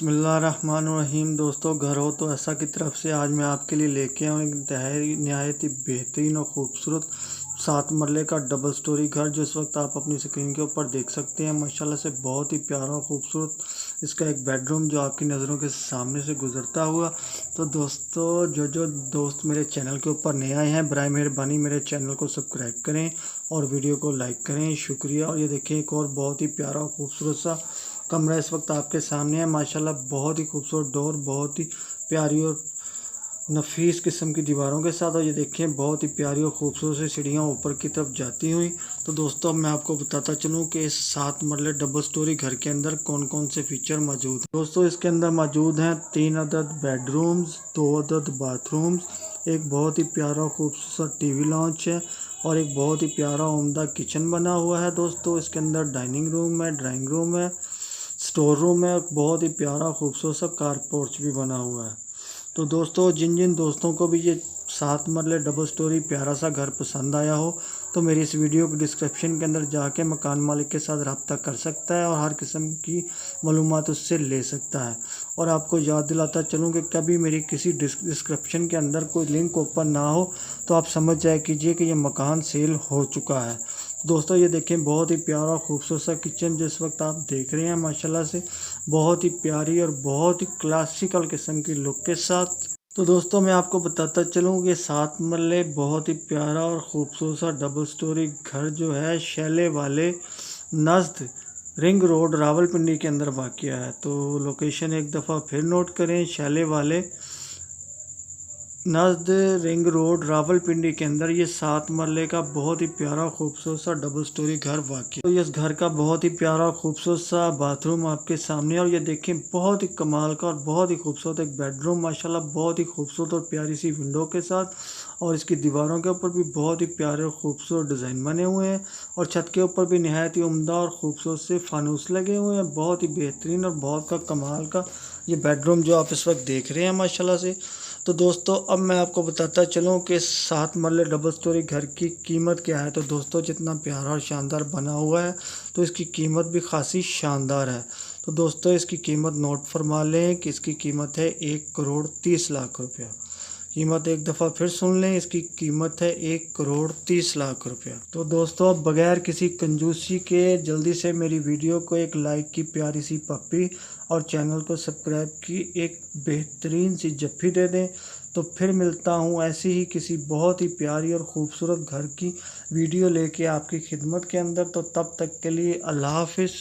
बिस्मिल्लाहिर्रहमानिर्रहीम। दोस्तों, घर हो तो ऐसा की तरफ से आज मैं आपके लिए लेके आऊँ एक नहायत ही बेहतरीन और ख़ूबसूरत 7 मरले का डबल स्टोरी घर जो इस वक्त आप अपनी स्क्रीन के ऊपर देख सकते हैं। माशाल्लाह से बहुत ही प्यारा और ख़ूबसूरत इसका एक बेडरूम जो आपकी नज़रों के सामने से गुजरता हुआ। तो दोस्तों, जो दोस्त मेरे चैनल के ऊपर नए आए हैं, बराए मेहरबानी मेरे चैनल को सब्सक्राइब करें और वीडियो को लाइक करें, शुक्रिया। और ये देखिए एक और बहुत ही प्यारा और ख़ूबसूरत सा कमरा इस वक्त आपके सामने है। माशाल्लाह बहुत ही खूबसूरत डोर, बहुत ही प्यारी और नफीस किस्म की दीवारों के साथ। और ये देखिए बहुत ही प्यारी और खूबसूरत सी सीढ़ियाँ ऊपर की तरफ जाती हुई। तो दोस्तों, अब मैं आपको बताता चलूँ कि इस 7 मरले डबल स्टोरी घर के अंदर कौन कौन से फीचर मौजूद हैं। दोस्तों, इसके अंदर मौजूद हैं 3 अदद बेडरूम्स, 2 अदद बाथरूम्स, एक बहुत ही प्यारा खूबसूरत टीवी लॉन्च है और एक बहुत ही प्यारा उम्दा किचन बना हुआ है। दोस्तों, इसके अंदर डाइनिंग रूम है, ड्राइंग रूम है, स्टोर रूम है और बहुत ही प्यारा खूबसूरत सा कार पोर्च भी बना हुआ है। तो दोस्तों, जिन दोस्तों को भी ये 7 मरले डबल स्टोरी प्यारा सा घर पसंद आया हो तो मेरी इस वीडियो के डिस्क्रिप्शन के अंदर जाके मकान मालिक के साथ रब्ता कर सकता है और हर किस्म की मालूमात उससे ले सकता है। और आपको याद दिलाता चलूँ कि कभी मेरी किसी डिस्क्रिप्शन के अंदर कोई लिंक ओपन ना हो तो आप समझ जाए कीजिए कि ये मकान सेल हो चुका है। दोस्तों, ये देखें बहुत ही प्यारा खूबसूरत सा किचन जो इस वक्त आप देख रहे हैं। माशाल्लाह से बहुत ही प्यारी और बहुत ही क्लासिकल किस्म की लुक के साथ। तो दोस्तों, मैं आपको बताता चलूँ कि 7 मरले बहुत ही प्यारा और ख़ूबसूरत सा डबल स्टोरी घर जो है शैले वाले नज़द रिंग रोड रावलपिंडी के अंदर वाक़या है। तो लोकेशन एक दफ़ा फिर नोट करें, शैले वाले नज़द रिंग रोड रावलपिंडी के अंदर ये 7 मरले का बहुत ही प्यारा खूबसूरत सा डबल स्टोरी घर वाक़। तो इस घर का बहुत ही प्यारा खूबसूरत सा बाथरूम आपके सामने। और ये देखें बहुत ही कमाल का और बहुत ही खूबसूरत एक बेडरूम, माशाल्लाह बहुत ही खूबसूरत और प्यारी सी विंडो के साथ। और इसकी दीवारों के ऊपर भी बहुत ही प्यारे और खूबसूरत डिज़ाइन बने हुए हैं और छत के ऊपर भी नहायत ही उम्दा और ख़ूबसूरत से फानूस लगे हुए हैं। बहुत ही बेहतरीन और बहुत का कमाल का ये बेडरूम जो आप इस वक्त देख रहे हैं माशाल्लाह से। तो दोस्तों, अब मैं आपको बताता चलूँ कि 7 मरले डबल स्टोरी घर की कीमत क्या है। तो दोस्तों, जितना प्यारा और शानदार बना हुआ है तो इसकी कीमत भी खासी शानदार है। तो दोस्तों, इसकी कीमत नोट फरमा लें कि इसकी कीमत है 1,30,00,000 रुपया। कीमत एक दफ़ा फिर सुन लें, इसकी कीमत है 1,30,00,000 रुपया। तो दोस्तों, बगैर किसी कंजूसी के जल्दी से मेरी वीडियो को एक लाइक की प्यारी सी पप्पी और चैनल को सब्सक्राइब की एक बेहतरीन सी जफ्फी दे दें। तो फिर मिलता हूँ ऐसी ही किसी बहुत ही प्यारी और ख़ूबसूरत घर की वीडियो लेके आपकी खिदमत के अंदर। तो तब तक के लिए अल्लाह हाफिज़।